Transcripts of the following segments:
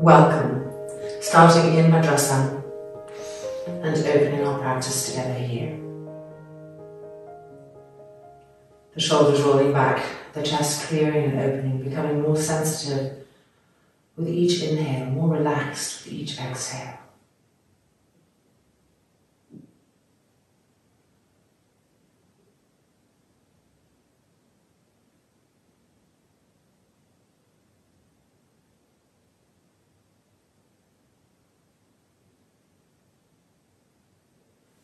Welcome, starting in Madrasana and opening our practice together here. The shoulders rolling back, the chest clearing and opening, becoming more sensitive with each inhale, more relaxed with each exhale.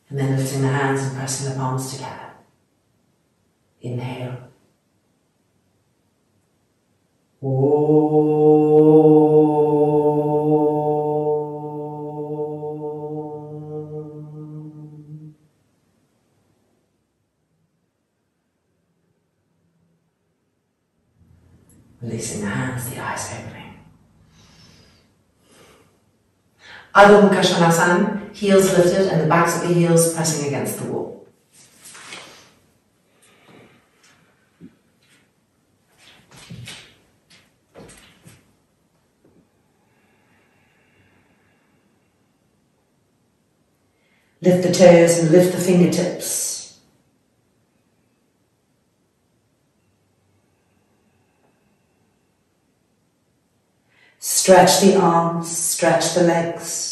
And then lifting the hands and pressing the palms together. Inhale. Om. Releasing the hands, the eyes opening. Adho Mukha Svanasana. Heels lifted and the backs of the heels pressing against the wall. Lift the toes and lift the fingertips. Stretch the arms, stretch the legs.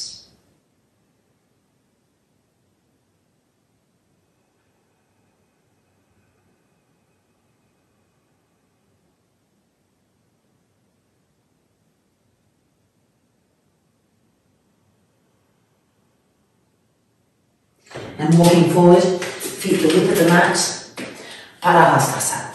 And walking forward, feet the width of the mat, Parahastasana.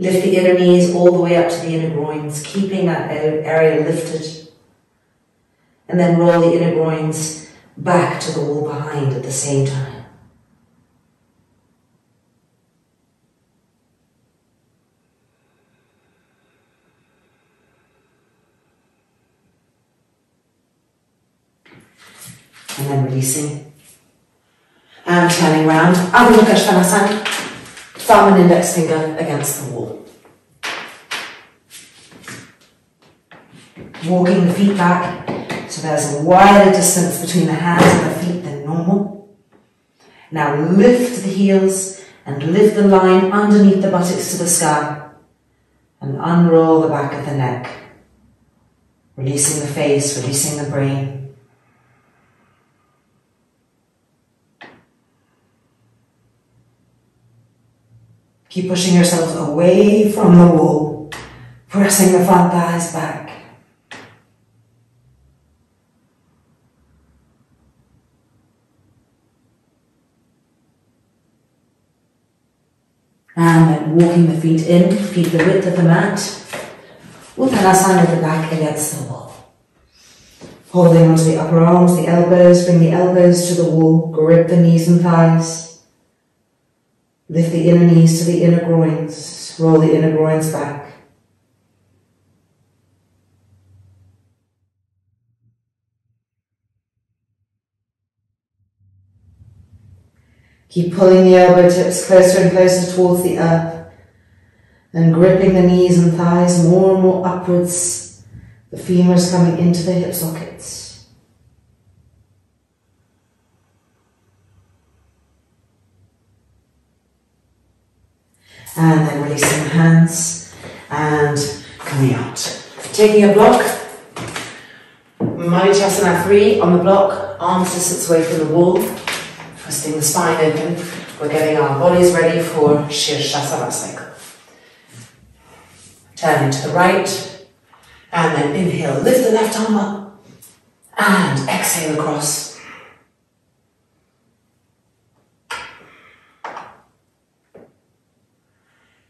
Lift the inner knees all the way up to the inner groins, keeping that area lifted. And then roll the inner groins back to the wall behind at the same time. And then releasing and turning round. Adho Mukha Svanasana, thumb and index finger against the wall. Walking the feet back so there's a wider distance between the hands and the feet than normal. Now lift the heels and lift the line underneath the buttocks to the sky and unroll the back of the neck. Releasing the face, releasing the brain. Keep pushing yourselves away from the wall, pressing the front thighs back. And then walking the feet in, feet the width of the mat. Uttanasana with the back against the wall. Holding onto the upper arms, the elbows, bring the elbows to the wall, grip the knees and thighs. Lift the inner knees to the inner groins, roll the inner groins back. Keep pulling the elbow tips closer and closer towards the earth and gripping the knees and thighs more and more upwards, the femurs coming into the hip sockets. And then releasing the hands and coming out. Taking a block, Marichyasana 3 on the block, arms distance away from the wall, twisting the spine open. We're getting our bodies ready for Sirsasana cycle. Turning to the right, and then inhale, lift the left arm up, and exhale across.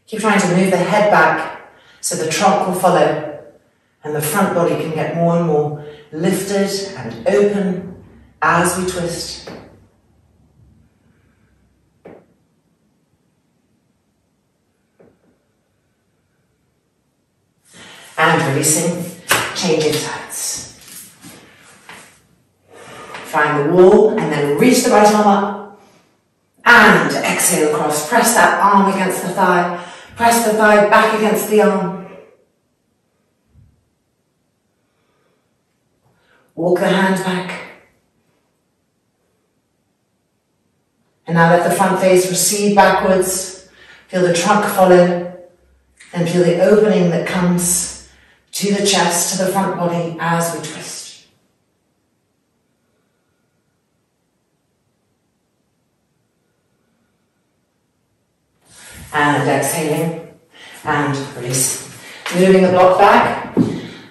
Keep trying to move the head back so the trunk will follow and the front body can get more and more lifted and open as we twist. And releasing, changing sides. Find the wall and then reach the right arm up. And exhale across. Press that arm against the thigh. Press the thigh back against the arm. Walk the hand back. And now let the front face recede backwards. Feel the trunk follow. Then feel the opening that comes to the chest, to the front body as we twist. And exhaling and release. Moving the block back.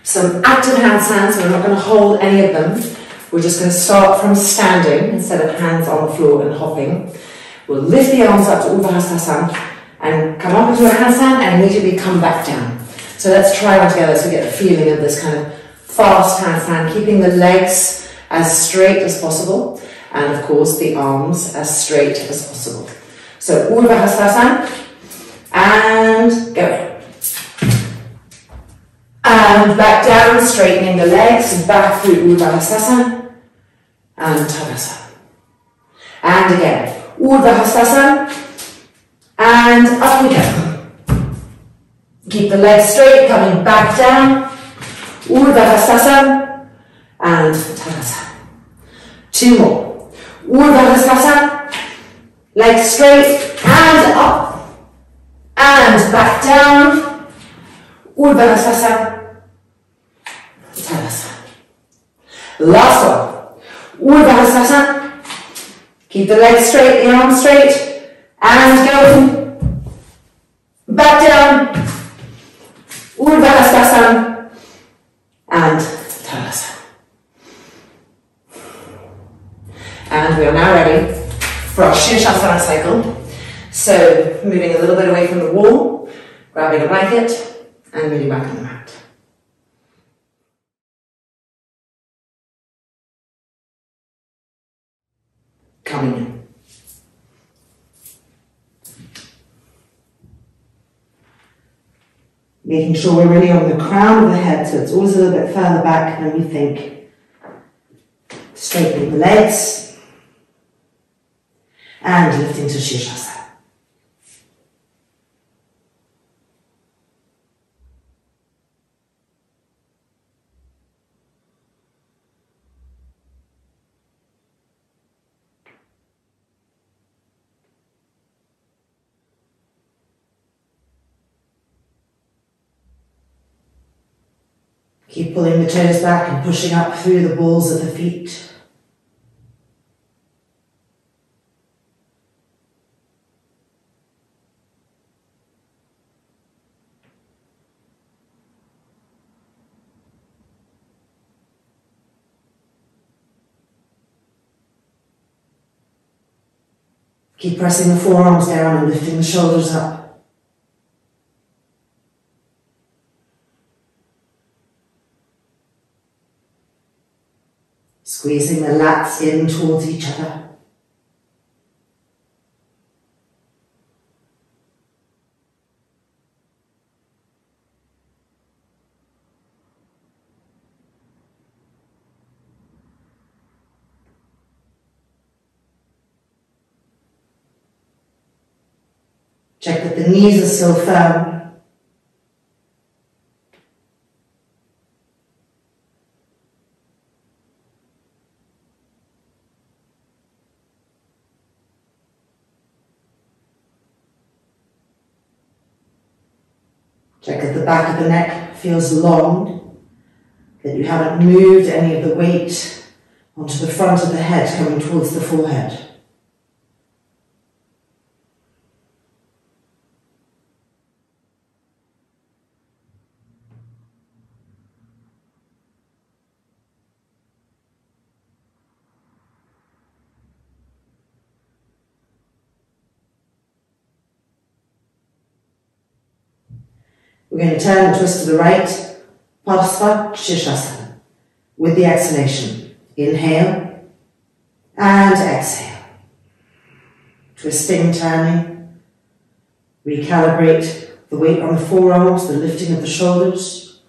Some active handstands. We're not going to hold any of them. We're just going to start from standing instead of hands on the floor and hopping. We'll lift the arms up to Urdhva Dhanurasana and come up into a handstand and immediately come back down. So let's try one together so we get the feeling of this kind of fast handstand, keeping the legs as straight as possible and of course the arms as straight as possible. So Urdhva Dhanurasana and go. And back down, straightening the legs, back through Urdhva Dhanurasana and Tadasana. And again, Urdhva Dhanurasana and up we go. Keep the legs straight, coming back down, Urdhva Dhanurasana and Tadasana. Two more. Urdhva Dhanurasana, legs straight and up and back down, Urdhva Dhanurasana. Last one. Urdhva Dhanurasana. Keep the legs straight, the arms straight, and go back down. Urdhva Dhanurasana and Tadasana. And we are now ready for our Sirsasana cycle. So moving a little bit away from the wall, grabbing a blanket, and moving back on the mat. Coming in. Making sure we're really on the crown of the head, so it's always a little bit further back than we think. Straightening the legs and lifting to Sirsasana. Keep pulling the toes back and pushing up through the balls of the feet. Keep pressing the forearms down and lifting the shoulders up. Squeezing the lats in towards each other. Check that the knees are still firm. Check that the back of the neck feels long, that you haven't moved any of the weight onto the front of the head coming towards the forehead. We're going to turn and twist to the right, Baddha Sirsasana, with the exhalation. Inhale and exhale. Twisting, turning. Recalibrate the weight on the forearms, the lifting of the shoulders.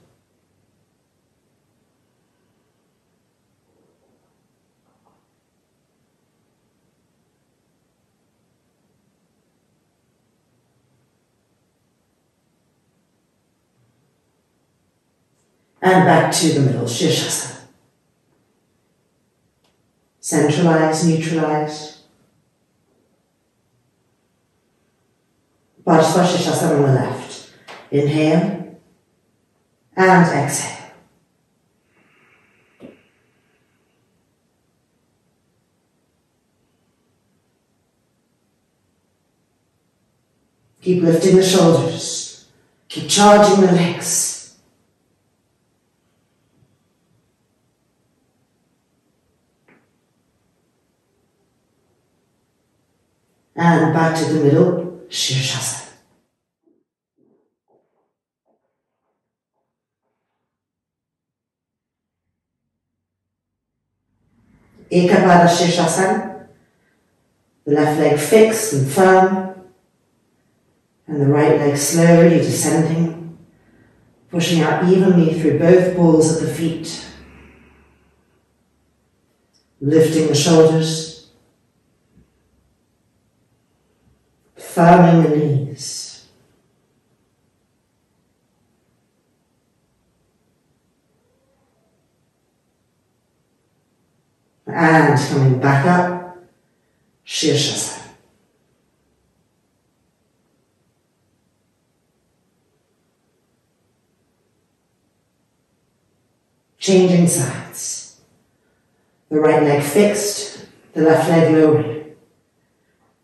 And back to the middle, Sirsasana. Centralize, neutralize. Baddha Sirsasana on the left. Inhale and exhale. Keep lifting the shoulders. Keep charging the legs. And back to the middle, Sirsasana. Urdhva Dhanurasana. The left leg fixed and firm. And the right leg slowly descending, pushing out evenly through both balls of the feet. Lifting the shoulders, firming the knees. And coming back up, Sirsasana. Changing sides. The right leg fixed, the left leg lowering.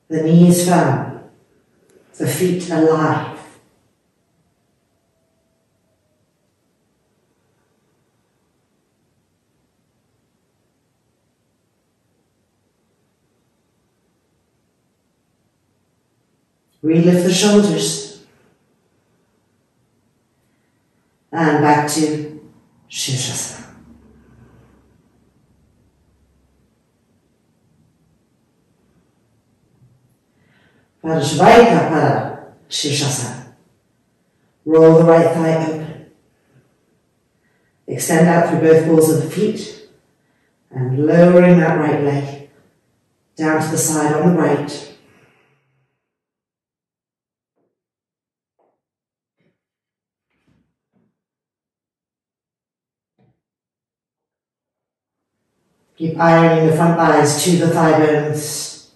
The knees firm, the feet alive. Relift the shoulders. And back to Sirsasana. Bhujapidasanas, Sirsasana. Roll the right thigh open. Extend out through both balls of the feet and lowering that right leg down to the side on the right. Keep ironing the front thighs to the thigh bones.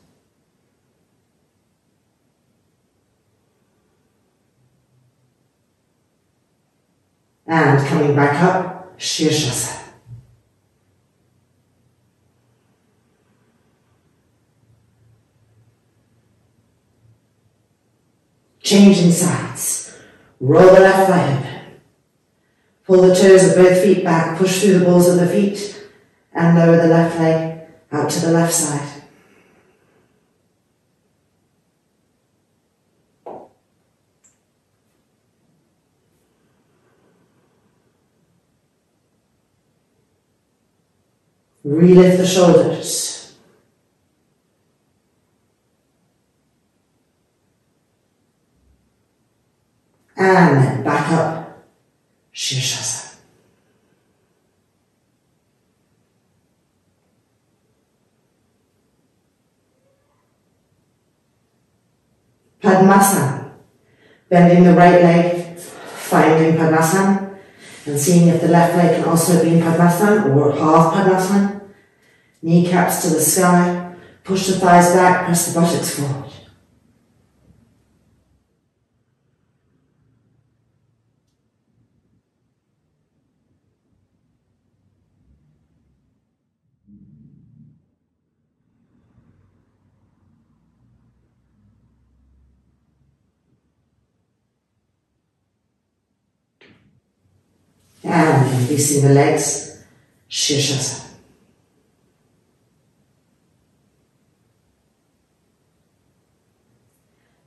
And coming back up, Sirsasana. Changing sides. Roll the left thigh open. Pull the toes of both feet back, push through the balls of the feet. And lower the left leg out to the left side. Relift the shoulders. And then back up, Sirsasana. Padmasana, bending the right leg, finding Padmasana, and seeing if the left leg can also be in Padmasana or half Padmasana. Kneecaps to the sky, push the thighs back, press the buttocks forward. And releasing the legs, Sirsasana.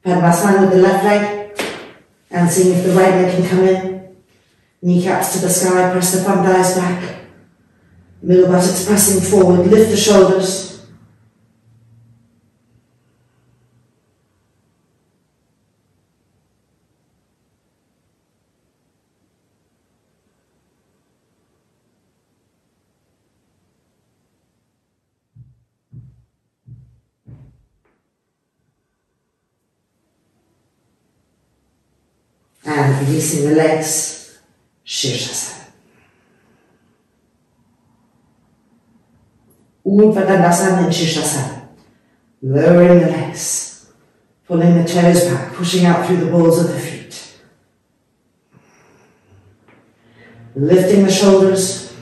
Padmasana with the left leg, and seeing if the right leg can come in. Kneecaps to the sky, press the front thighs back. Middle buttocks pressing forward, lift the shoulders. And releasing the legs, Sirsasana. Urdhva Dhanurasana and Sirsasana. Lowering the legs, pulling the toes back, pushing out through the balls of the feet. Lifting the shoulders.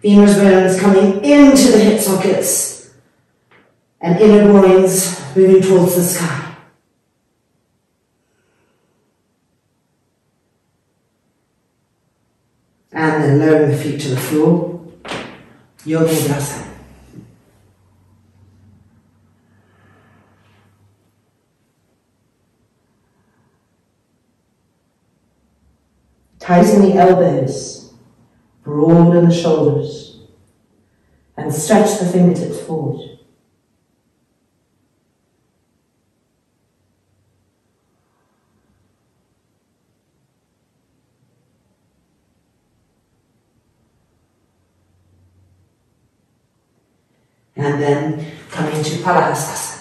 Femur bones coming into the hip sockets and inner groins moving towards the sky. And then lowering the feet to the floor. Bhujapidasanas. Tighten the elbows, broaden the shoulders, and stretch the fingertips forward. And then come into Konasana.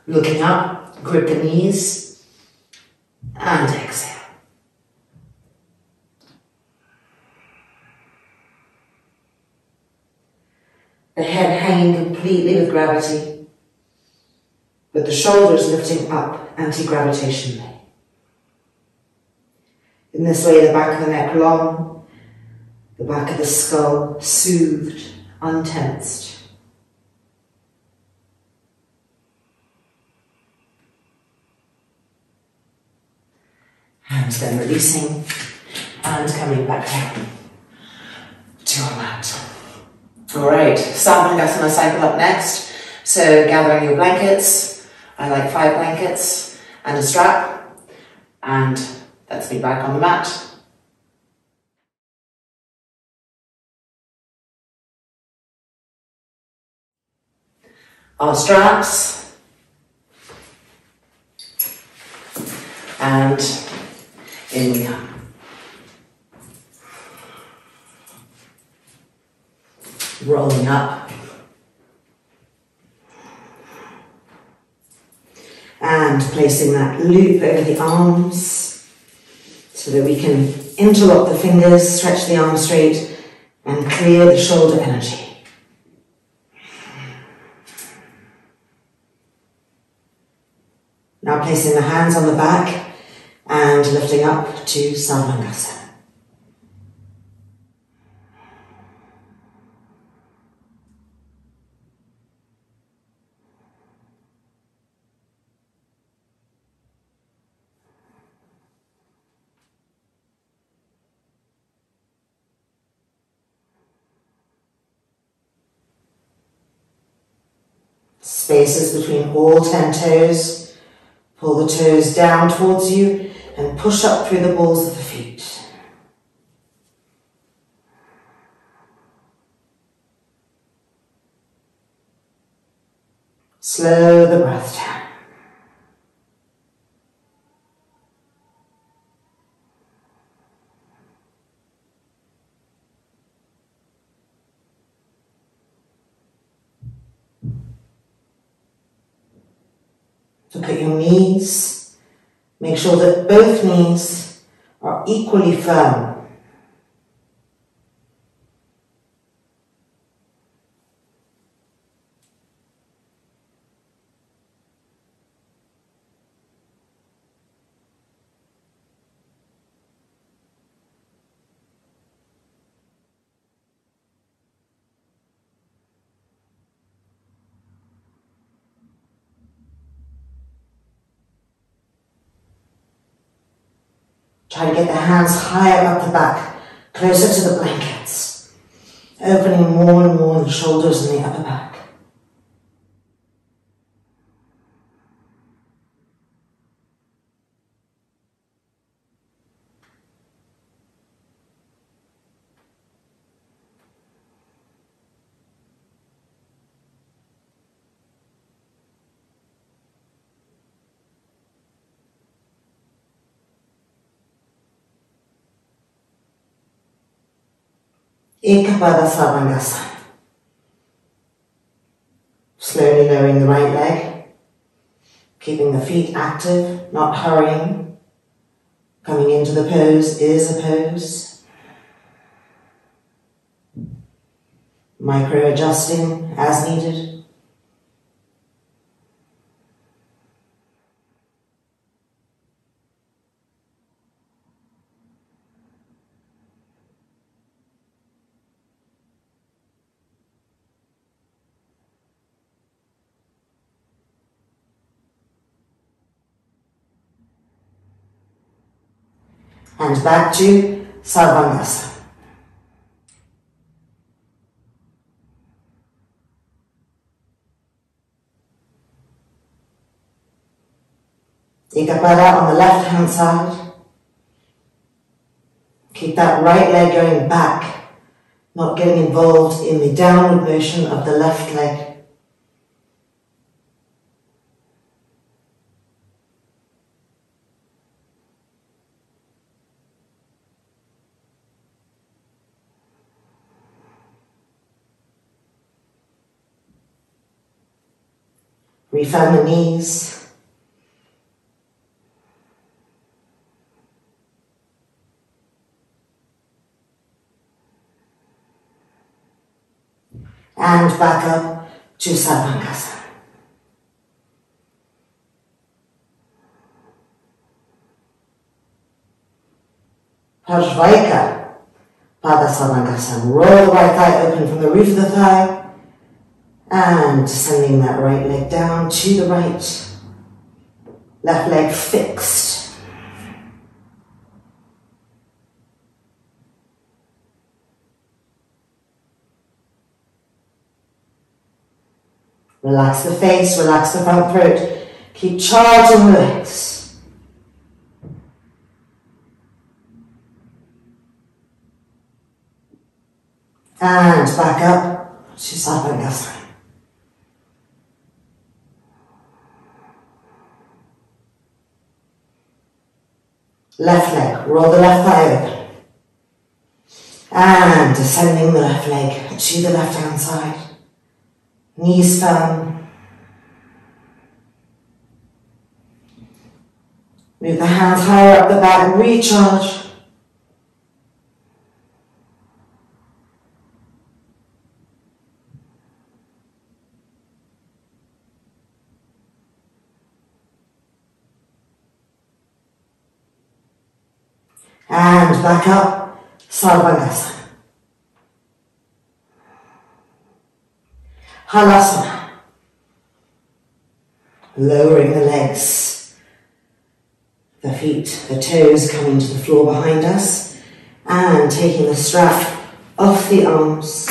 Looking up, grip the knees, and exhale. The head hanging completely with gravity, with the shoulders lifting up anti-gravitationally. In this way, the back of the neck long, the back of the skull soothed, untensed. And then releasing and coming back down to our mat. Alright, Savasana cycle up next. So gathering your blankets, I like 5 blankets and a strap, and that's me back on the mat. Our straps, and in we come. Rolling up. And placing that loop over the arms so that we can interlock the fingers, stretch the arms straight, and clear the shoulder energy. Now placing the hands on the back and lifting up to Sarvangasana. Spaces between all 10 toes. Pull the toes down towards you and push up through the balls of the feet. Slow the breath down. Look at your knees. Make sure that both knees are equally firm. Try to get the hands higher up the back, closer to the blankets, opening more and more the shoulders and the upper back. Savasana. Slowly lowering the right leg, keeping the feet active, not hurrying. Coming into the pose is a pose. Micro adjusting as needed. And back to Sarvangasana. Ikapada on the left hand side. Keep that right leg going back, not getting involved in the downward motion of the left leg. Refirm the knees. And back up to Sarvangasana. Parvaika Pada Sarvangasana. Roll the right thigh open from the root of the thigh. And sending that right leg down to the right. Left leg fixed. Relax the face, relax the front throat. Keep charging the legs. And back up to Savasana. Left leg, roll the left thigh open. And descending the left leg to the left hand side. Knees firm. Move the hands higher up the back, recharge. And back up, Sarvangasana. Halasana. Lowering the legs, the feet, the toes coming to the floor behind us, and taking the strap off the arms.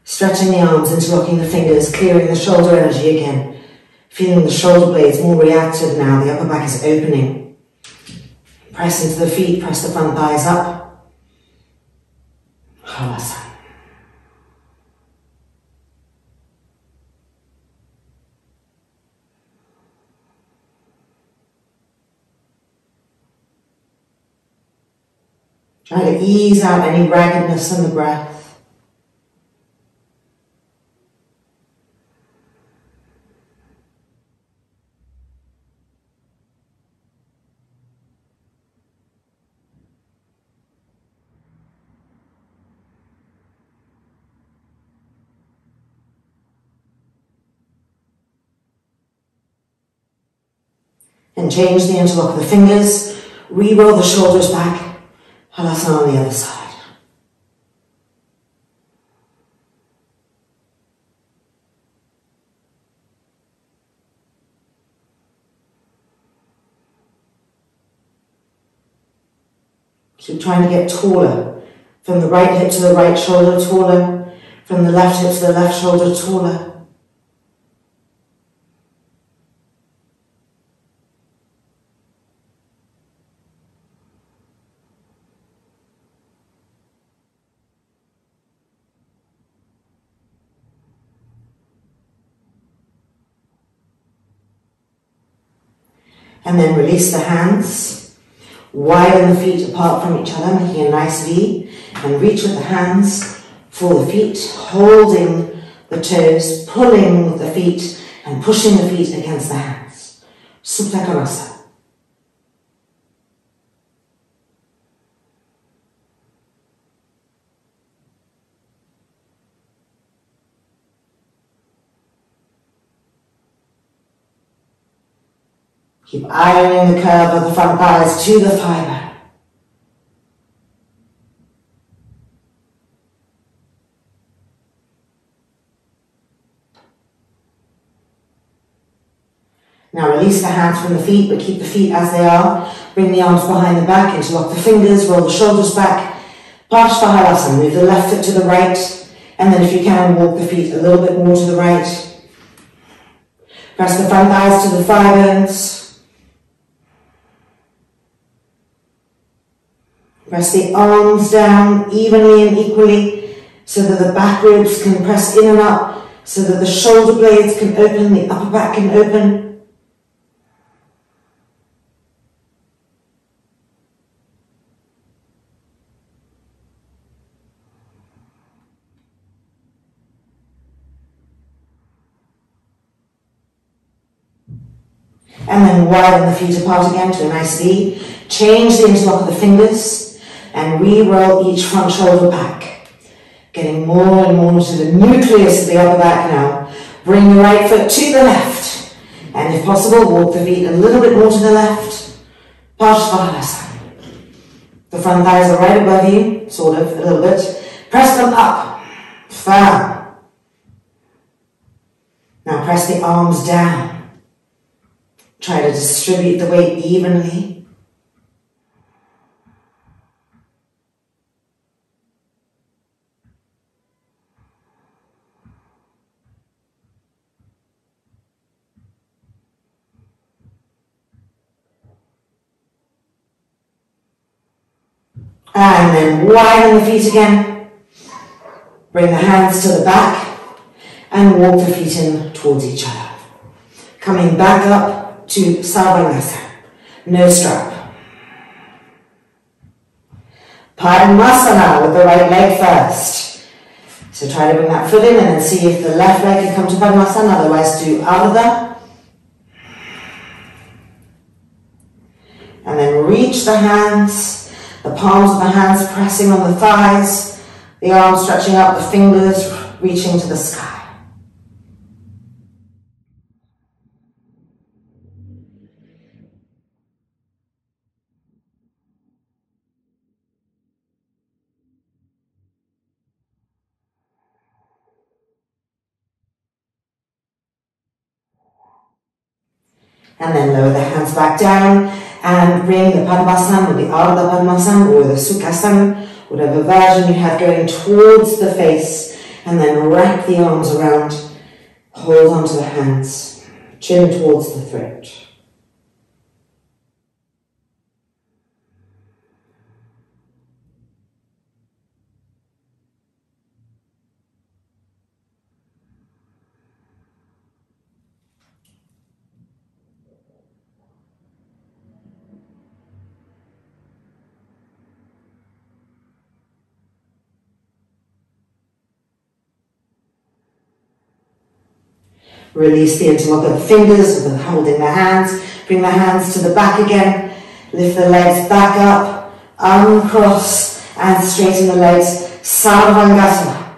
Stretching the arms, interlocking the fingers, clearing the shoulder energy again. Feeling the shoulder blades more reactive now, the upper back is opening. Press into the feet, press the front thighs up. Halasana. Try to ease out any raggedness in the breath. And change the interlock of the fingers, re-roll the shoulders back, Halasana on the other side. Keep trying to get taller, from the right hip to the right shoulder, taller, from the left hip to the left shoulder, taller. And then release the hands, widen the feet apart from each other, making a nice V, and reach with the hands for the feet, holding the toes, pulling with the feet, and pushing the feet against the hands. Supta Konasana. Keep ironing the curve of the front thighs to the thigh bone. Now release the hands from the feet, but keep the feet as they are. Bring the arms behind the back, interlock the fingers, roll the shoulders back. Parshvahalasana, move the left foot to the right, and then if you can, walk the feet a little bit more to the right. Press the front thighs to the thigh bones. Press the arms down evenly and equally so that the back ribs can press in and up, so that the shoulder blades can open, the upper back can open. And then widen the feet apart again to a nice V. Change the interlock of the fingers and re-roll each front shoulder back. Getting more and more to the nucleus of the upper back now. Bring the right foot to the left. And if possible, walk the feet a little bit more to the left. Parshvahalasana. The front thighs are right above you, sort of, a little bit. Press them up. Firm. Now press the arms down. Try to distribute the weight evenly. And then widen the feet again. Bring the hands to the back and walk the feet in towards each other. Coming back up to Sarvangasana, no strap. Kurmasana with the right leg first. So try to bring that foot in and then see if the left leg can come to Kurmasana, otherwise do Urdhva. And then reach the hands, the palms of the hands pressing on the thighs, the arms stretching out, the fingers reaching to the sky. And then lower the hands back down and bring the Padmasana or the Urdhva Padmasana or the Sukhasana, whatever version you have, going towards the face, and then wrap the arms around, hold onto the hands, chin towards the throat. Release the interlock of the fingers, holding the hands. Bring the hands to the back again. Lift the legs back up, uncross and straighten the legs. Sarvangasana.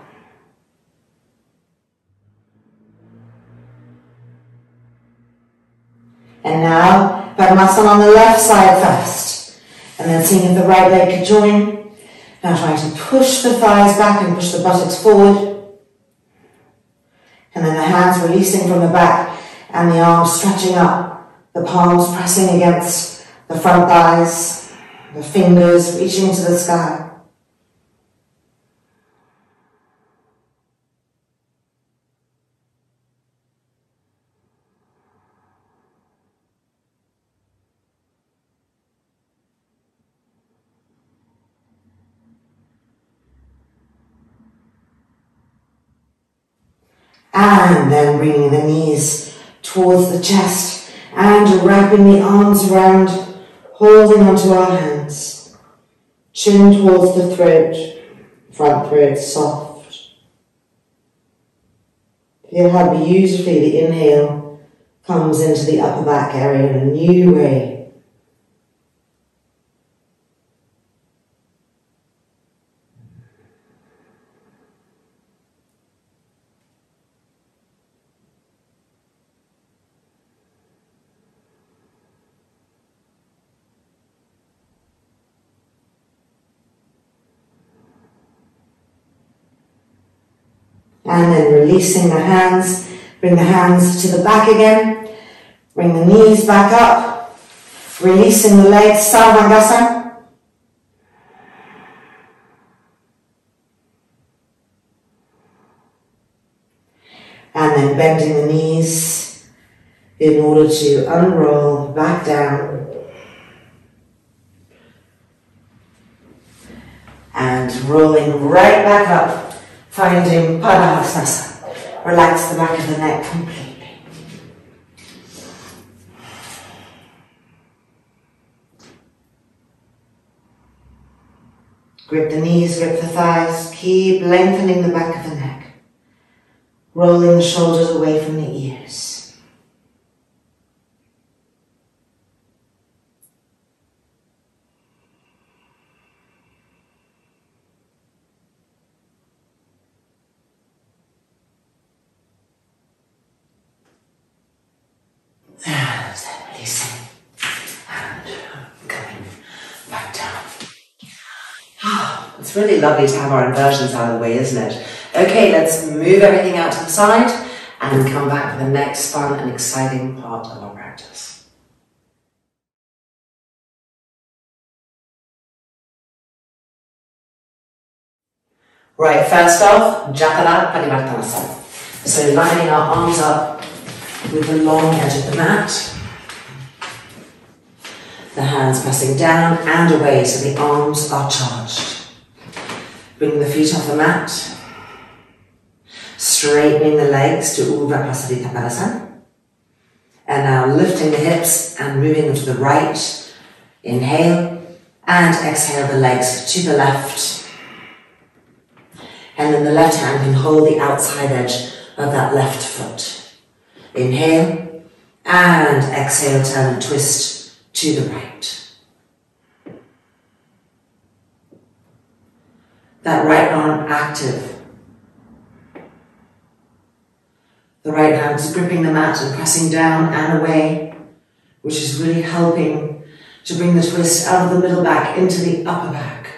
And now, Padmasana on the left side first. And then seeing if the right leg can join. Now trying to push the thighs back and push the buttocks forward. And then the hands releasing from the back and the arms stretching up, the palms pressing against the front thighs, the fingers reaching to the sky. And then bringing the knees towards the chest and wrapping the arms around, holding onto our hands. Chin towards the throat, front throat soft. Feel how beautifully the inhale comes into the upper back area in a new way. And then releasing the hands, bring the hands to the back again, bring the knees back up, releasing the legs, Sarvangasana. And then bending the knees in order to unroll back down. And rolling right back up, finding Padahasana. Relax the back of the neck completely. Grip the knees, grip the thighs, keep lengthening the back of the neck. Rolling the shoulders away from the ears. And then releasing and coming back down. It's really lovely to have our inversions out of the way, isn't it? Okay, let's move everything out to the side and come back for the next fun and exciting part of our practice. Right, first off, Bhujapidasanas. So lining our arms up with the long edge of the mat. The hands pressing down and away so the arms are charged. Bring the feet off the mat. Straightening the legs to Urdhva Dhanurasana. And now lifting the hips and moving them to the right. Inhale and exhale the legs to the left. And then the left hand can hold the outside edge of that left foot. Inhale and exhale, turn and twist to the right. That right arm active. The right hand is gripping the mat and pressing down and away, which is really helping to bring the twist out of the middle back into the upper back.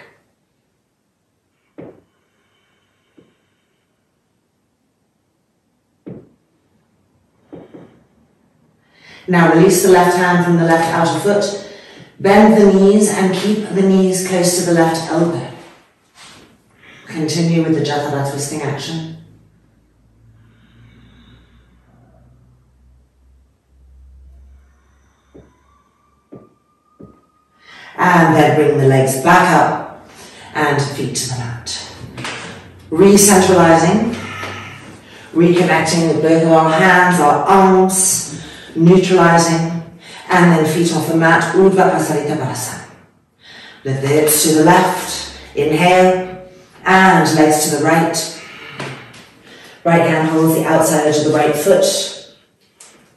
Now release the left hand from the left outer foot, bend the knees and keep the knees close to the left elbow. Continue with the Jatara twisting action. And then bring the legs back up and feet to the mat. Re-centralizing, reconnecting with both of our hands, our arms, neutralizing, and then feet off the mat, Urdhva Dhanurasana. Lift the hips to the left, inhale, and legs to the right. Right hand holds the outside edge of the right foot.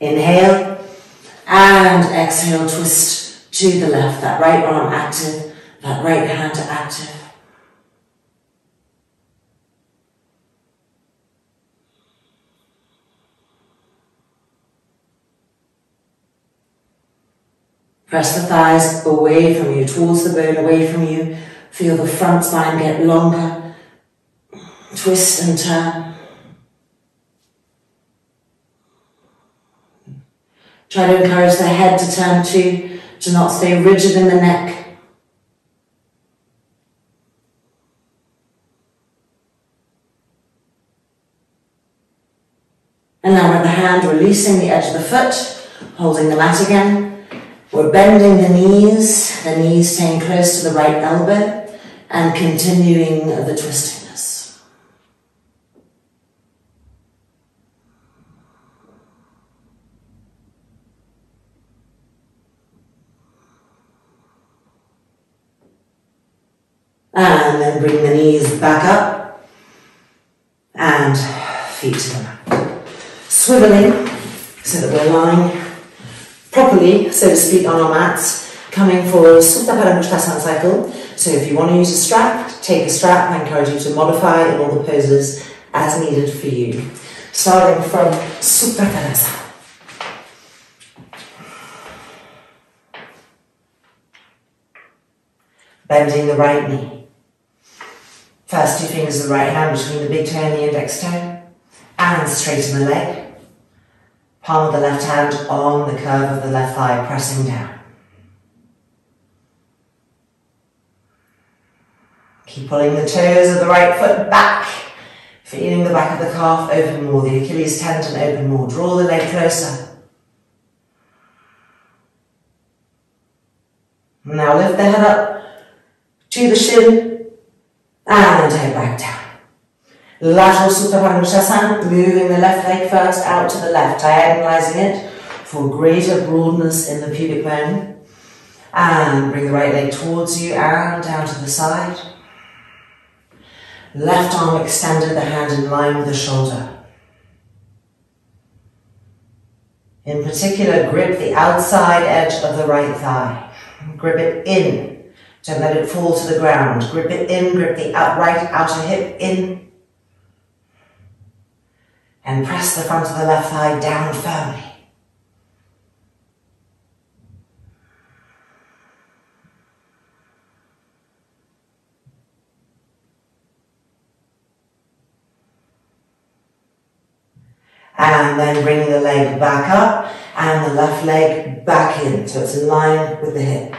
Inhale, and exhale, twist to the left. That right arm active, that right hand active. Press the thighs away from you, towards the bone, away from you. Feel the front spine get longer. Twist and turn. Try to encourage the head to turn too, to not stay rigid in the neck. And now with the hand releasing the edge of the foot, holding the mat again. We're bending the knees staying close to the right elbow, and continuing the twistingness. And then bring the knees back up, and feet to the mat. Swiveling, so that we're lying properly, so to speak, on our mats, coming for a Supta cycle. So if you want to use a strap, take a strap. I encourage you to modify in all the poses as needed for you. Starting from Supta. Bending the right knee. First two fingers of the right hand between the big toe and the index toe. and straighten the leg. Palm of the left hand on the curve of the left thigh, pressing down. Keep pulling the toes of the right foot back, feeling the back of the calf open more, the Achilles tendon open more. Draw the leg closer. Now lift the head up to the shin and head back down. Lateral Supta Padangusthasana, moving the left leg first out to the left, diagonalizing it for greater broadness in the pubic bone. And bring the right leg towards you and down to the side. Left arm extended, the hand in line with the shoulder. In particular, grip the outside edge of the right thigh. Grip it in. Don't let it fall to the ground. Grip it in, grip the right outer hip in. And press the front of the left thigh down firmly. And then bring the leg back up and the left leg back in, so it's in line with the hip.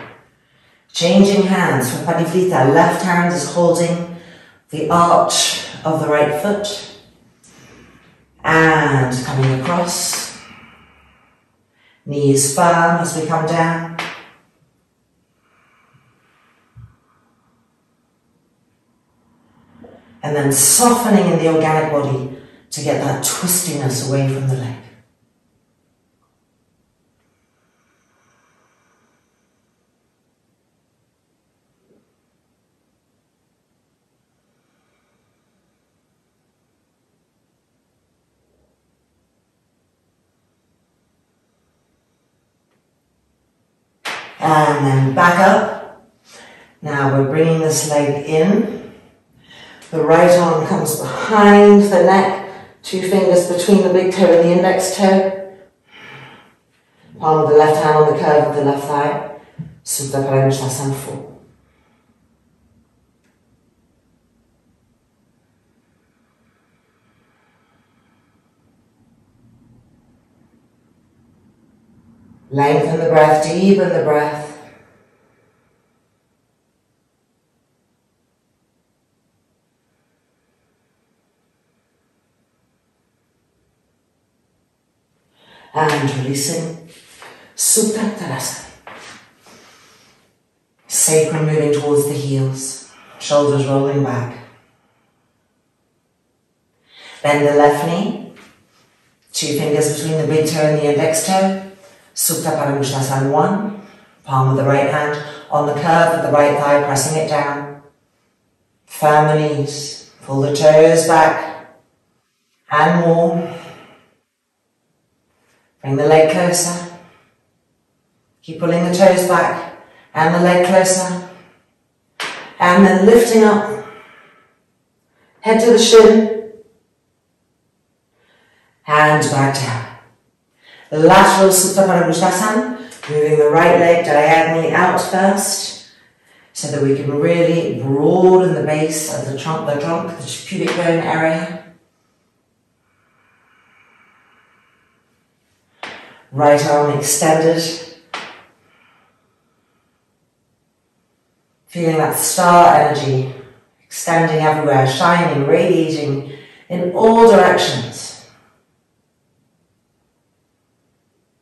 Changing hands for Parivrtta. Left hand is holding the arch of the right foot. And coming across. Knees firm as we come down. And then softening in the organic body to get that twistiness away from the leg. And then back up. Now we're bringing this leg in. The right arm comes behind the neck. 2 fingers between the big toe and the index toe. Palm of the left hand on the curve of the left thigh. Supta Padangusthasana 4. Lengthen the breath, deepen the breath. And releasing. Supta Tadasana. Sacrum moving towards the heels. Shoulders rolling back. Bend the left knee. 2 fingers between the big toe and the index toe. Supta Padangusthasana 1. Palm of the right hand on the curve of the right thigh, pressing it down. Firm the knees. Pull the toes back. And more. Bring the leg closer. Keep pulling the toes back and the leg closer. And then lifting up. Head to the shin. Hands back down. Lateral Supta Padangusthasana. Moving the right leg diagonally out first, so that we can really broaden the base of the trunk, the pubic bone area. Right arm extended. Feeling that star energy extending everywhere, shining, radiating in all directions.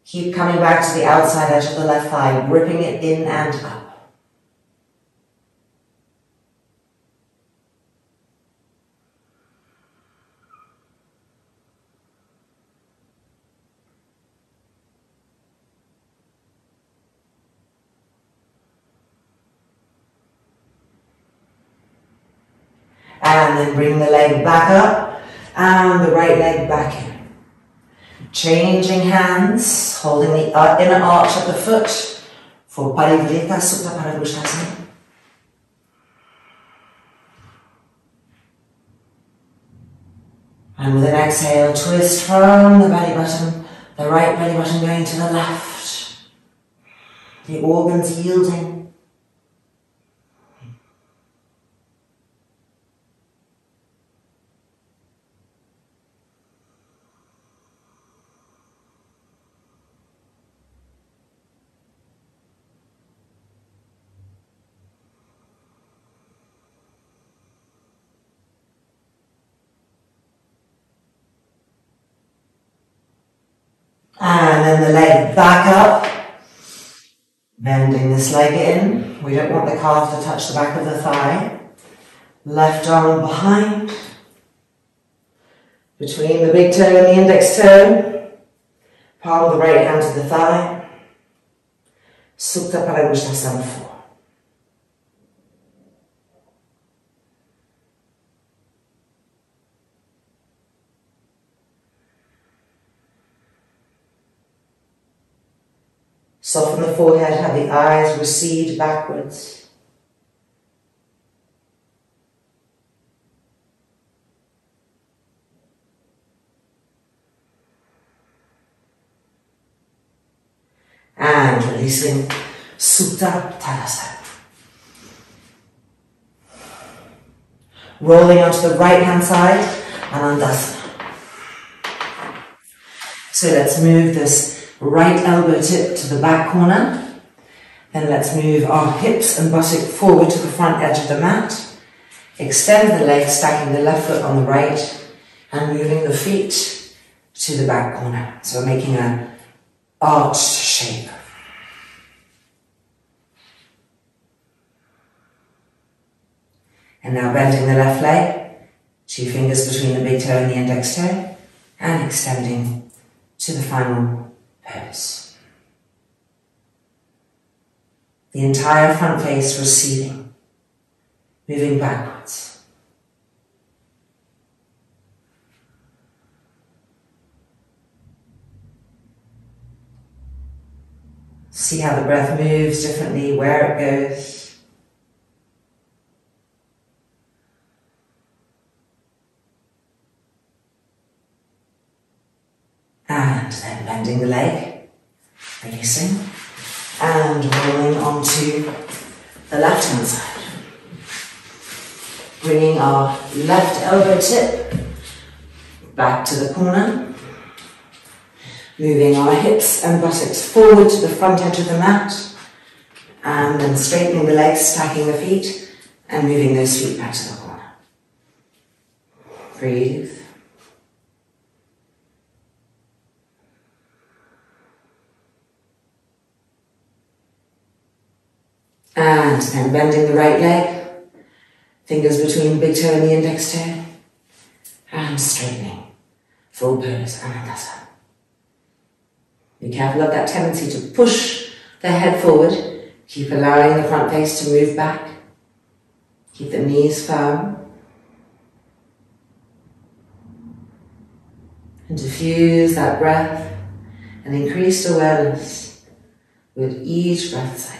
Keep coming back to the outside edge of the left thigh, gripping it in and up. And then bring the leg back up and the right leg back in. Changing hands, holding the inner arch of the foot for Parivrtta Supta Padangusthasana. And with an exhale, twist from the belly button, the right belly button going to the left. The organs yielding. head back up, bending this leg in. We don't want the calf to touch the back of the thigh. Left arm behind, between the big toe and the index toe. Palm of the right hand to the thigh. Supta para Bhujapidasanas 4. Soften the forehead, have the eyes recede backwards. And releasing Supta Tanasana. Rolling onto the right hand side, Anandasana. So let's move this right elbow tip to the back corner. Then let's move our hips and buttock forward to the front edge of the mat. Extend the legs, stacking the left foot on the right and moving the feet to the back corner. So we're making an arched shape. And now bending the left leg, 2 fingers between the big toe and the index toe, and extending to the final pose. The entire front face receding, moving backwards. See how the breath moves differently, where it goes. And then bending the leg, releasing, and rolling onto the left hand side. Bringing our left elbow tip back to the corner. Moving our hips and buttocks forward to the front edge of the mat. And then straightening the legs, stacking the feet, and moving those feet back to the corner. Breathe. And then bending the right leg, fingers between the big toe and the index toe, and straightening, full pose, Anandasana. Be careful of that tendency to push the head forward. Keep allowing the front face to move back. Keep the knees firm. And diffuse that breath and increased awareness with each breath cycle.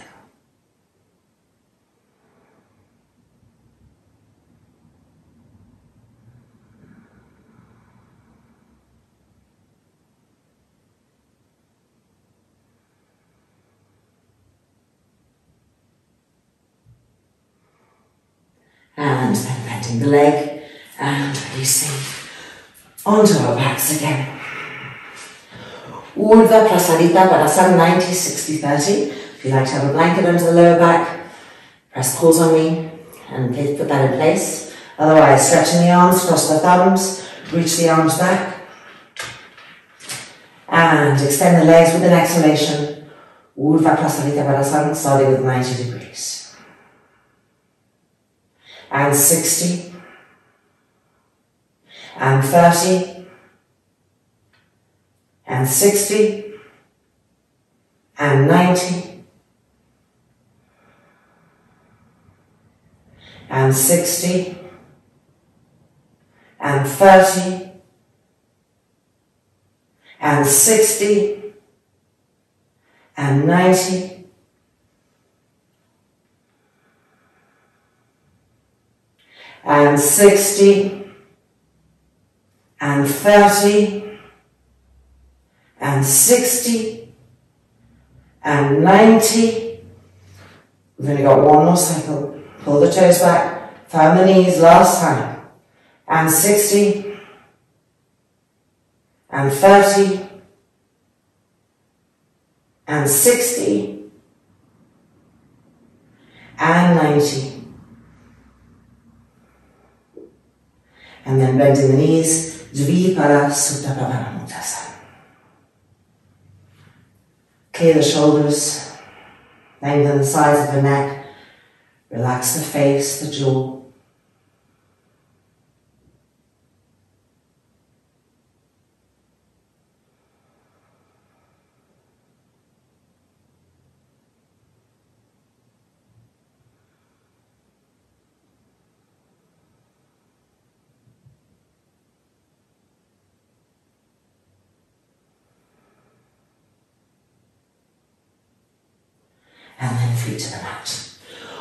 And then bending the leg and releasing onto our backs again. Urdhva Dhanurasana 90, 60, 30. If you like to have a blanket under the lower back, press pause on me and put that in place. Otherwise, stretching the arms, cross the thumbs, reach the arms back. And extend the legs with an exhalation. Urdhva Dhanurasana, starting with 90 degrees. And 60, and 30, and 60, and 90, and 60, and 30, and 60, and 90, and 60, and 30, and 60, and 90. We've only got one more cycle. Pull the toes back, firm the knees, last time. And 60, and 30, and 60, and 90. And then bending the knees, Urdhva para Supta para Konasana. Clear the shoulders, lengthen the sides of the neck, relax the face, the jaw. And then feet to the mat.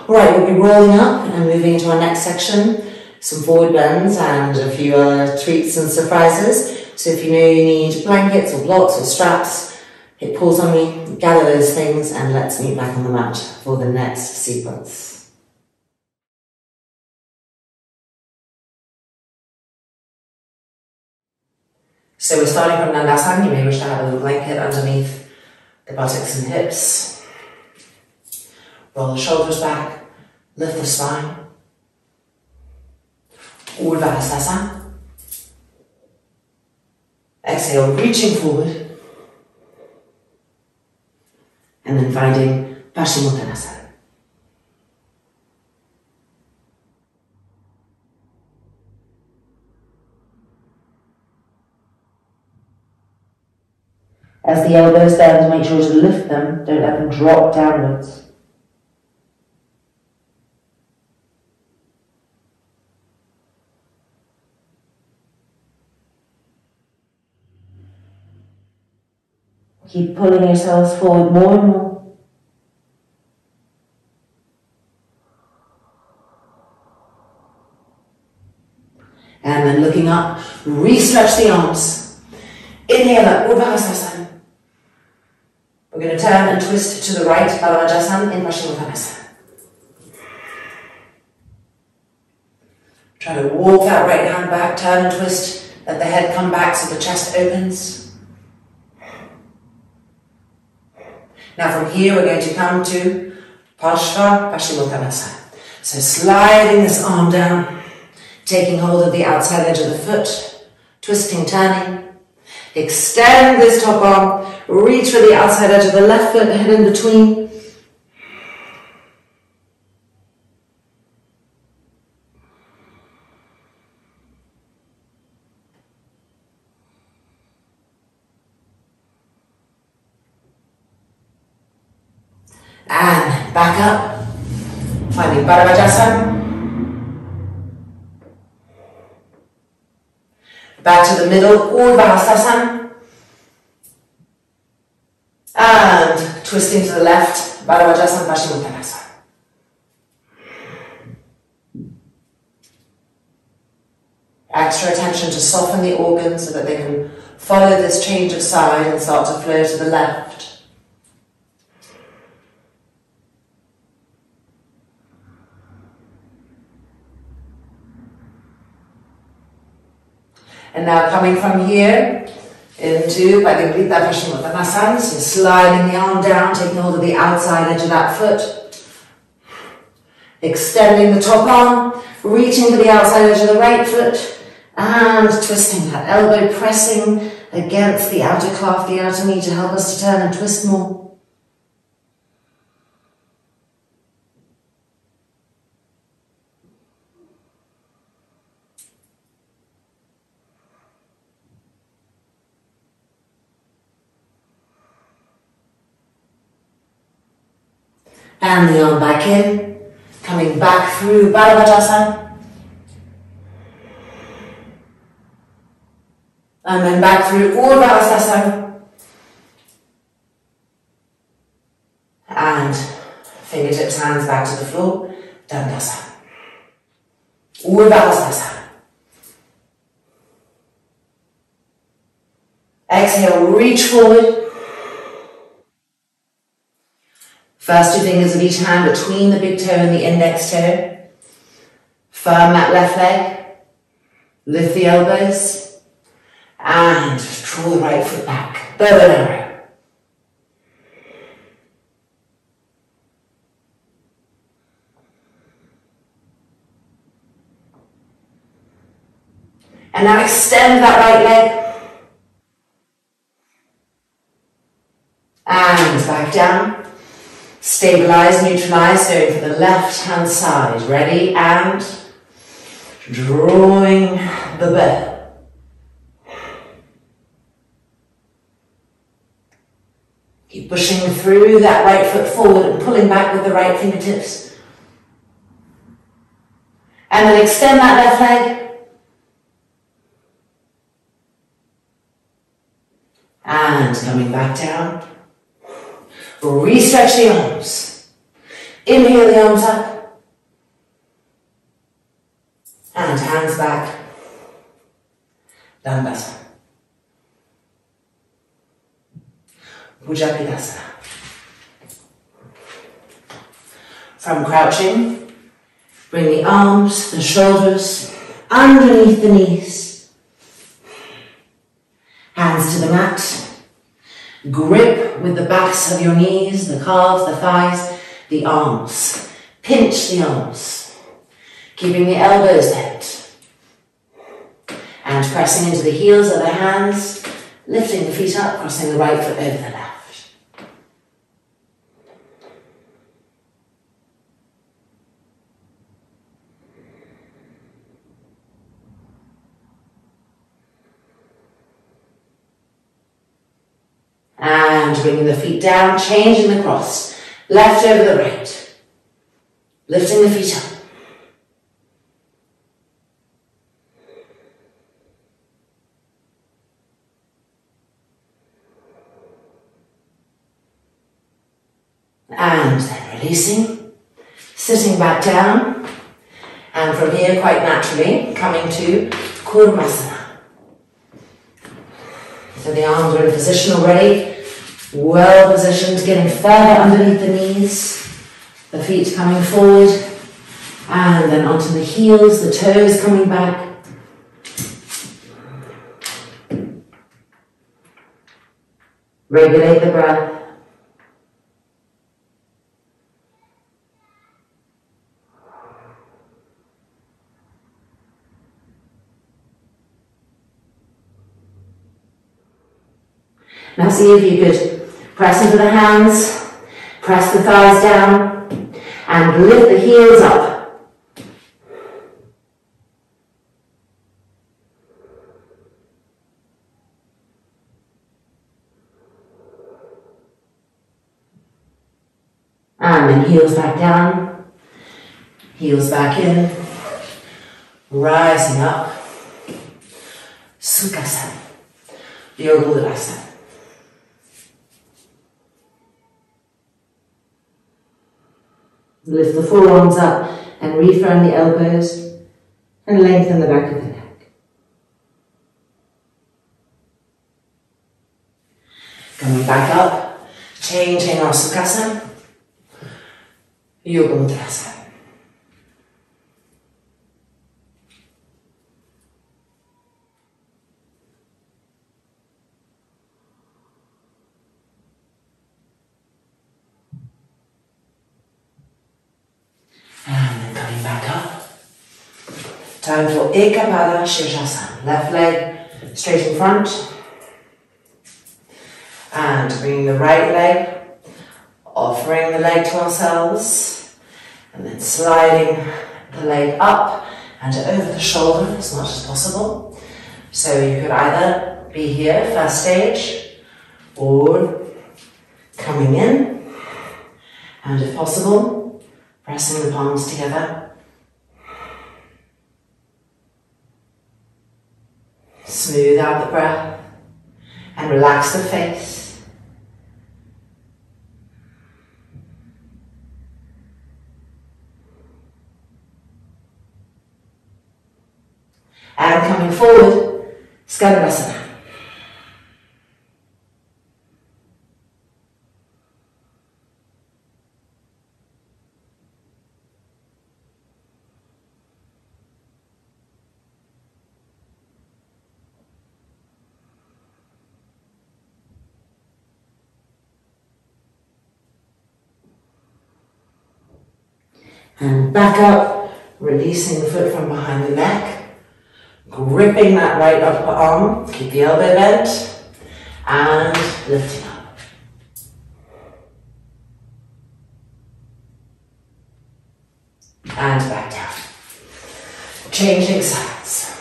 Alright, we'll be rolling up and moving into our next section. Some forward bends and a few other treats and surprises. So if you know you need blankets or blocks or straps, hit pause on me, gather those things, and let's meet back on the mat for the next sequence. So we're starting from Dandasana. You may wish to have a little blanket underneath the buttocks and hips. Roll the shoulders back, lift the spine. Urdhva Dhanurasana. Exhale, reaching forward. And then finding Bhujapidasanas. As the elbows bend, make sure to lift them, don't let them drop downwards. Keep pulling yourselves forward more and more. And then looking up, re-stretch the arms. Inhale up, Urdhva Dhanurasana. We're going to turn and twist to the right, Bhujapidasanas in Konasana. Try to walk that right hand back, turn and twist, let the head come back so the chest opens. Now from here we're going to come to Bhujapidasanas. So sliding this arm down, taking hold of the outside edge of the foot, twisting, turning. Extend this top arm, reach for the outside edge of the left foot, head in between. And back up, finding Bhujapidasanas. Back to the middle, Urdhva Dhanurasana. And twisting to the left, Bhujapidasanas. Extra attention to soften the organs so that they can follow this change of side and start to flow to the left. And now coming from here into Bhujapidasanas, so sliding the arm down, taking hold of the outside edge of that foot. Extending the top arm, reaching for the outside edge of the right foot, and twisting that elbow, pressing against the outer calf, the outer knee to help us to turn and twist more. And the arm back in, coming back through Bhujapidasanas. And then back through Urdhva Dhanurasana. And fingertips, hands back to the floor, Dandasana. Urdhva Dhanurasana. Exhale, reach forward. First two fingers of each hand between the big toe and the index toe. Firm that left leg. Lift the elbows. And draw the right foot back. Bow and arrow. And now extend that right leg. And back down. Stabilize, neutralize, going for the left hand side. Ready, and drawing the bow. Keep pushing through that right foot forward and pulling back with the right fingertips. And then extend that left leg. And coming back down. Re-stretch the arms. Inhale the arms up. And hands back. Dhanurasana. Bhujapidasanas. From crouching, bring the arms, the shoulders underneath the knees. Hands to the mat. Grip with the backs of your knees, the calves, the thighs, the arms. Pinch the arms, keeping the elbows bent. And pressing into the heels of the hands, lifting the feet up, crossing the right foot over the left. And bringing the feet down, changing the cross. Left over the right. Lifting the feet up. And then releasing. Sitting back down. And from here, quite naturally, coming to Kurmasana. So the arms are in position already, well positioned, getting further underneath the knees, the feet coming forward, and then onto the heels, the toes coming back. Regulate the breath. Now see if you could press into the hands, press the thighs down, and lift the heels up. And then heels back down, heels back in, rising up. Sirsasana, Urdhva Dhanurasana. Lift the forearms up and refirm the elbows and lengthen the back of the neck. Coming back up, changing our Sirsasana, Urdhva Dhanurasana. And then coming back up. Time for Sirsasana. Left leg straight in front. And bringing the right leg, offering the leg to ourselves. And then sliding the leg up and over the shoulder as much as possible. So you could either be here, first stage, or coming in. And if possible, pressing the palms together. Smooth out the breath and relax the face. And coming forward, Skandasana. And back up, releasing the foot from behind the neck, gripping that right upper arm, keep the elbow bent, and lifting up. and back down. Changing sides.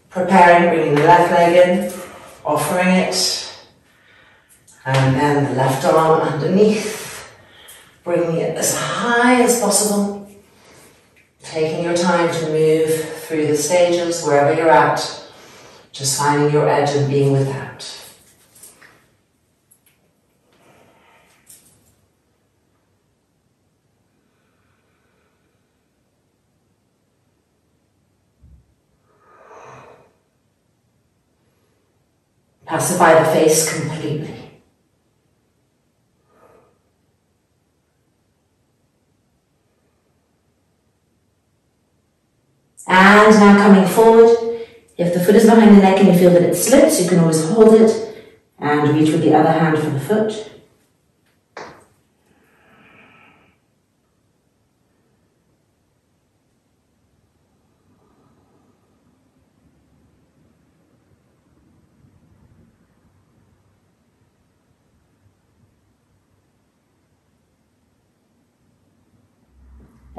Preparing, bringing the left leg in, offering it, and then the left arm underneath, bringing it as high as possible, taking your time to move through the stages wherever you're at, just finding your edge and being with that. Pacify the face completely. And now coming forward, if the foot is behind the neck and you feel that it slips, you can always hold it and reach with the other hand for the foot.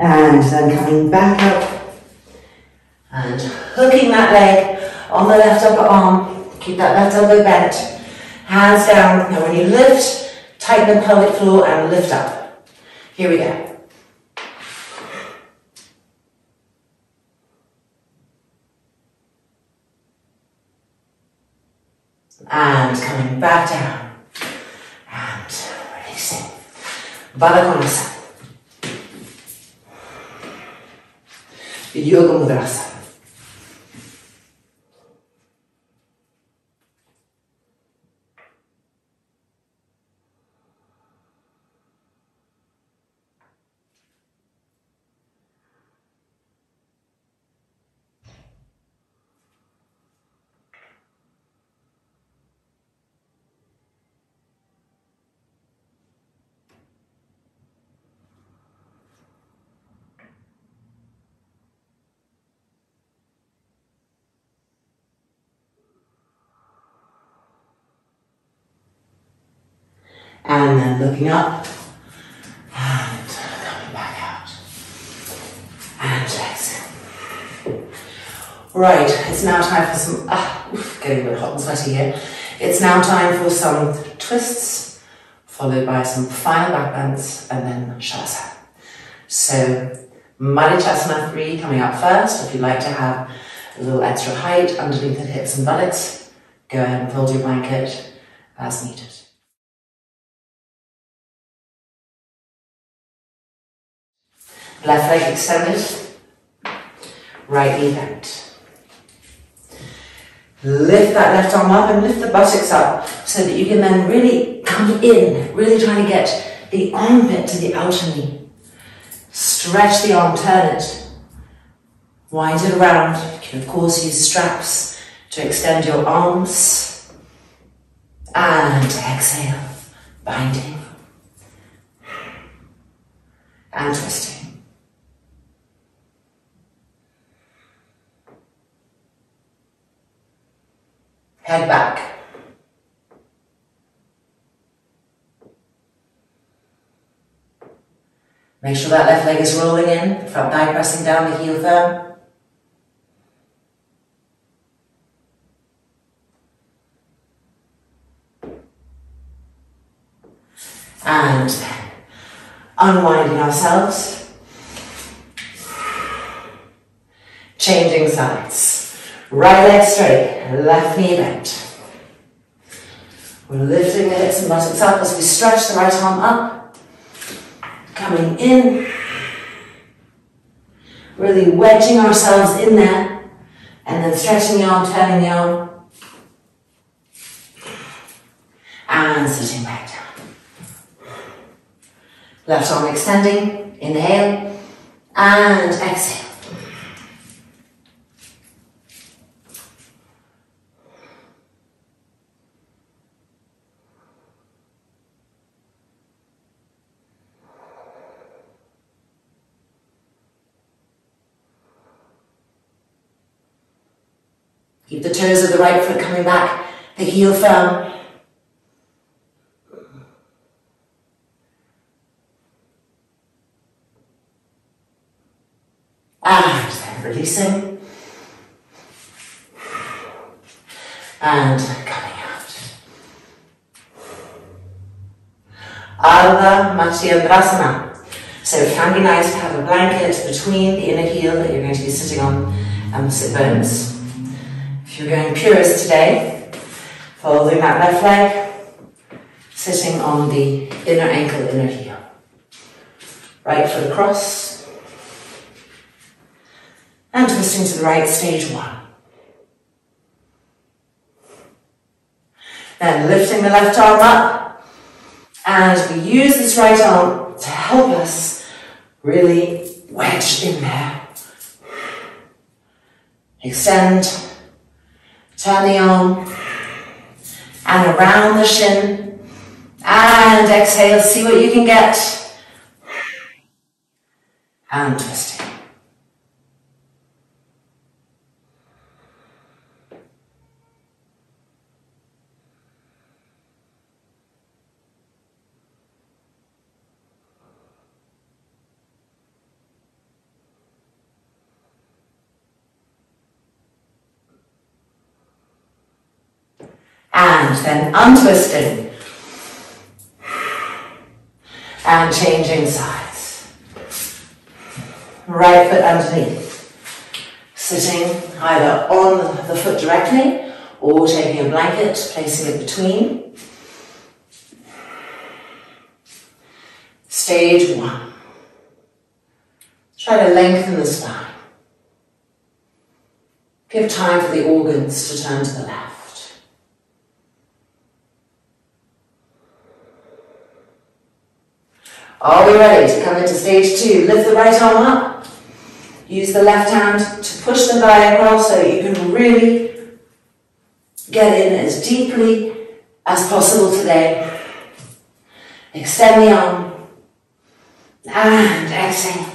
And then coming back up and hooking that leg on the left upper arm. Keep that left elbow bent. Hands down. Now when you lift, tighten the pelvic floor and lift up. Here we go. And coming back down. And releasing. Baddha Konasana. Yoga Mudrasana. And then looking up and coming back out and exhale. Right, it's now time for some, getting a bit hot and sweaty here. It's now time for some twists, followed by some final back bends and then Savasana. So, Madhyachasana 3 coming up first. If you'd like to have a little extra height underneath the hips and buttocks, go ahead and fold your blanket as needed. Left leg extended, right knee bent. Lift that left arm up and lift the buttocks up so that you can then really come in, really trying to get the armpit to the outer knee. Stretch the arm, turn it. Wind it around. You can of course use straps to extend your arms. And exhale, binding. And twisting. Head back. Make sure that left leg is rolling in, front thigh pressing down, the heel firm. And then unwinding ourselves. Changing sides. Right leg straight, left knee bent. We're lifting the hips and buttocks up as we stretch the right arm up. Coming in. Really wedging ourselves in there. And then stretching the arm, turning the arm. And sitting back down. Left arm extending. Inhale. And exhale. Keep the toes of the right foot coming back, the heel firm. And then releasing. And coming out. Urdhva Dhanurasana. So it can be nice to have a blanket between the inner heel that you're going to be sitting on and the sit bones. If you're going purist today, folding that left leg, sitting on the inner ankle, inner heel. Right foot across. And twisting to the right, stage one. Then lifting the left arm up. And we use this right arm to help us really wedge in there. Extend, turn the arm, and around the shin, and exhale, see what you can get, and twisting. And then untwisting and changing sides. Right foot underneath. Sitting either on the foot directly or taking a blanket, placing it between. Stage one. Try to lengthen the spine. Give time for the organs to turn to the left. Are we ready to come into stage two? Lift the right arm up. Use the left hand to push the thigh across so that you can really get in as deeply as possible today. Extend the arm. And exhale.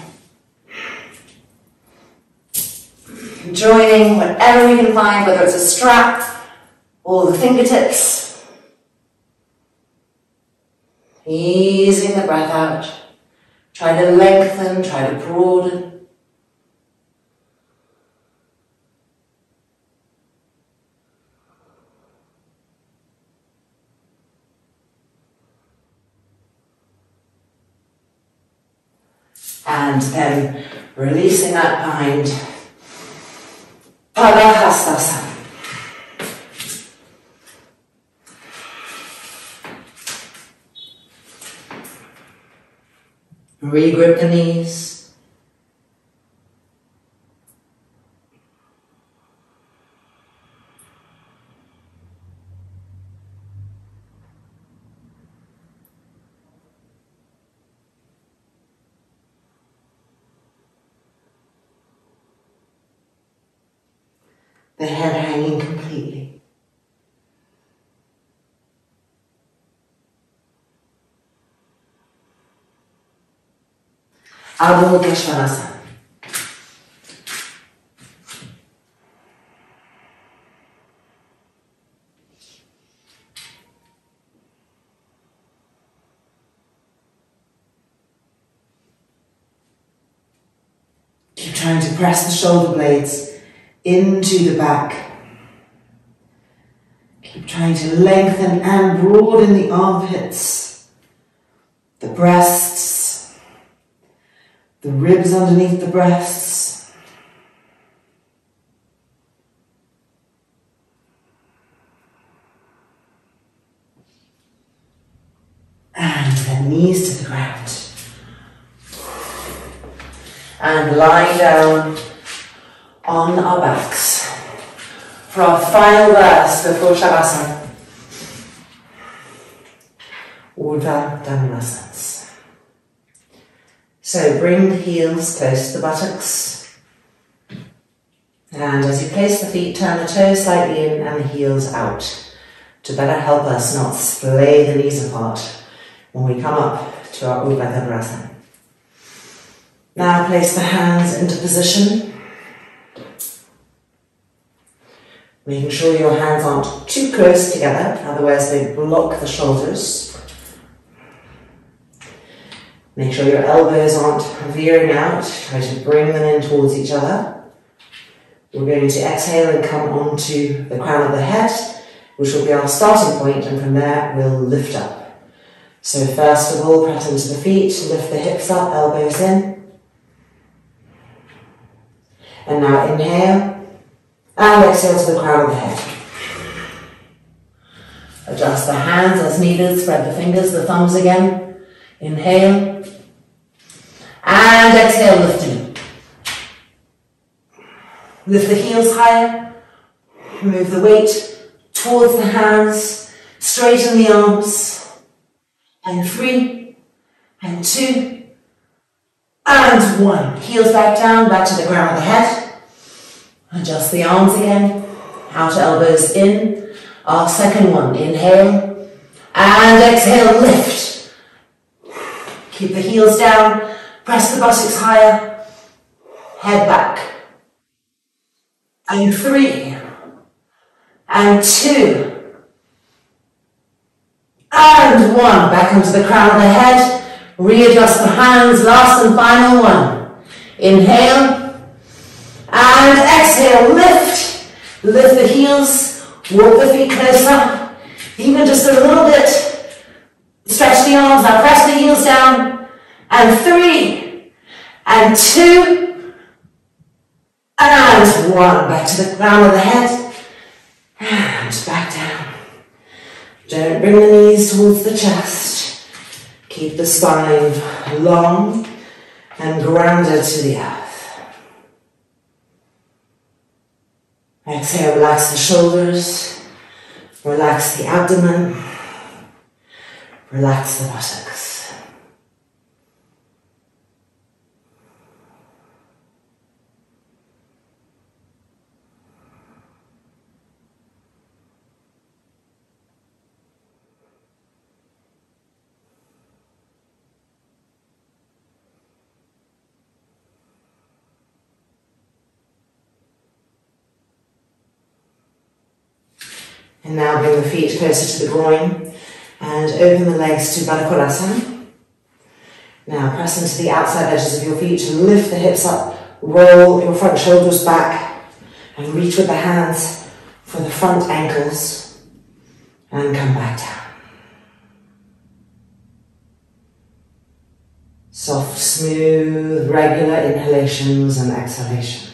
Joining whatever we can find, whether it's a strap or the fingertips. Easing the breath out. Try to lengthen, try to broaden. And then releasing that behind. Bhujapidasanas. Regrip the knees. The head hanging completely. Bhujapidasanas. Keep trying to press the shoulder blades into the back. Keep trying to lengthen and broaden the armpits, the breasts, the ribs underneath the breasts. And then knees to the ground. And lying down on our backs for our final verse before Savasana. Urdhva Dhanurasana. So bring the heels close to the buttocks. And as you place the feet, turn the toes slightly in and the heels out to better help us not splay the knees apart when we come up to our Urdhva Dhanurasana. Now place the hands into position. Making sure your hands aren't too close together, otherwise they block the shoulders. Make sure your elbows aren't veering out. Try to bring them in towards each other. We're going to exhale and come onto the crown of the head, which will be our starting point, and from there we'll lift up. So first of all, press into the feet, lift the hips up, elbows in. And now inhale, and exhale to the crown of the head. Adjust the hands as needed, spread the fingers, the thumbs again. Inhale, and exhale, lifting. Lift the heels higher, move the weight towards the hands, straighten the arms, and 3, and 2, and 1. Heels back down, back to the ground of the head. Adjust the arms again, outer elbows in. Our second one, inhale, and exhale, lift. Keep the heels down, press the buttocks higher, head back. And 3, and 2, and 1. Back onto the crown of the head. Readjust the hands, last and final one. Inhale, and exhale, lift. Lift the heels. Walk the feet closer, even just a little bit. Stretch the arms, now press the heels down. And 3, and 2, and 1. Back to the crown of the head, and back down. Don't bring the knees towards the chest. Keep the spine long and grounded to the earth. Exhale, relax the shoulders, relax the abdomen, relax the buttocks. And now bring the feet closer to the groin and open the legs to Baddha Konasana. Now press into the outside edges of your feet to lift the hips up, roll your front shoulders back and reach with the hands for the front ankles and come back down. Soft, smooth, regular inhalations and exhalations.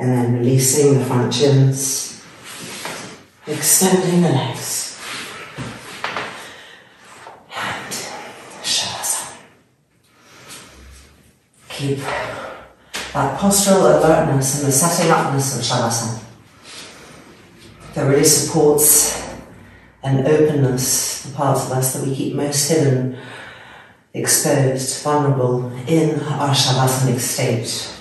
And then releasing the front shins, extending the legs, and Savasana. Keep that postural alertness and the setting upness of Savasana that really supports an openness, the parts of us that we keep most hidden, exposed, vulnerable in our Savasanic state.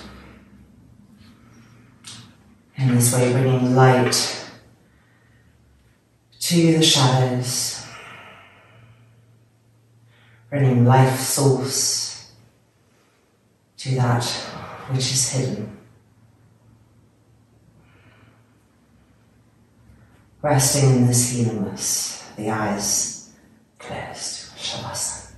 In this way, bringing light to the shadows, bringing life source to that which is hidden. Resting in this healingness, the eyes closed. Savasana.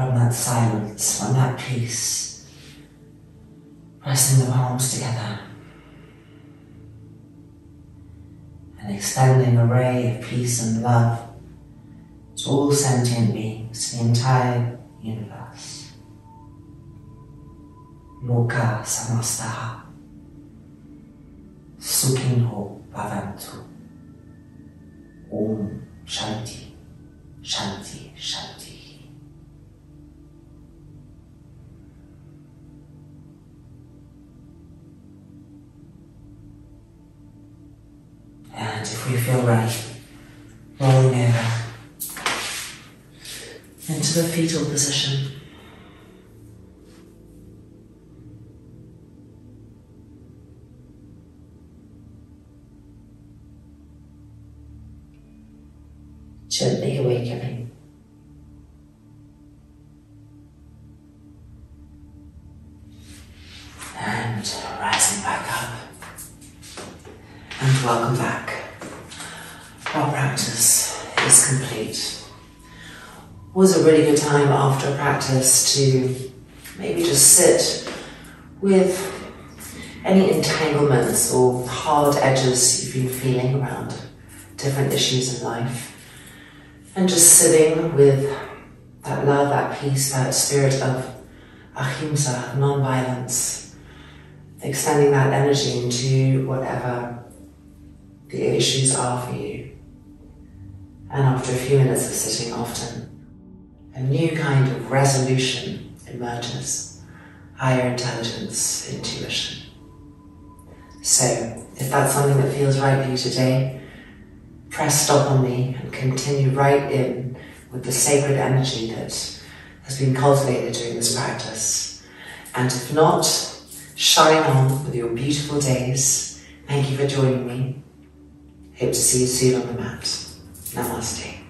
from that silence, from that peace, pressing the palms together and extending a ray of peace and love to all sentient beings, the entire universe. Loka samastaha sukhinho bhavantu. Om Shanti, Shanti, Shanti. And if we feel right, rolling over into the fetal position. Gently awakening. And rising back up. And welcome back. Our practice is complete. Was a really good time after practice to maybe just sit with any entanglements or hard edges you've been feeling around different issues in life. And just sitting with that love, that peace, that spirit of ahimsa, non-violence, extending that energy into whatever the issues are for you. And after a few minutes of sitting, often a new kind of resolution emerges, higher intelligence, intuition. So, if that's something that feels right for you today, press stop on me and continue right in with the sacred energy that has been cultivated during this practice. And if not, shine on with your beautiful days. Thank you for joining me. Hope to see you soon on the mat. Namaste.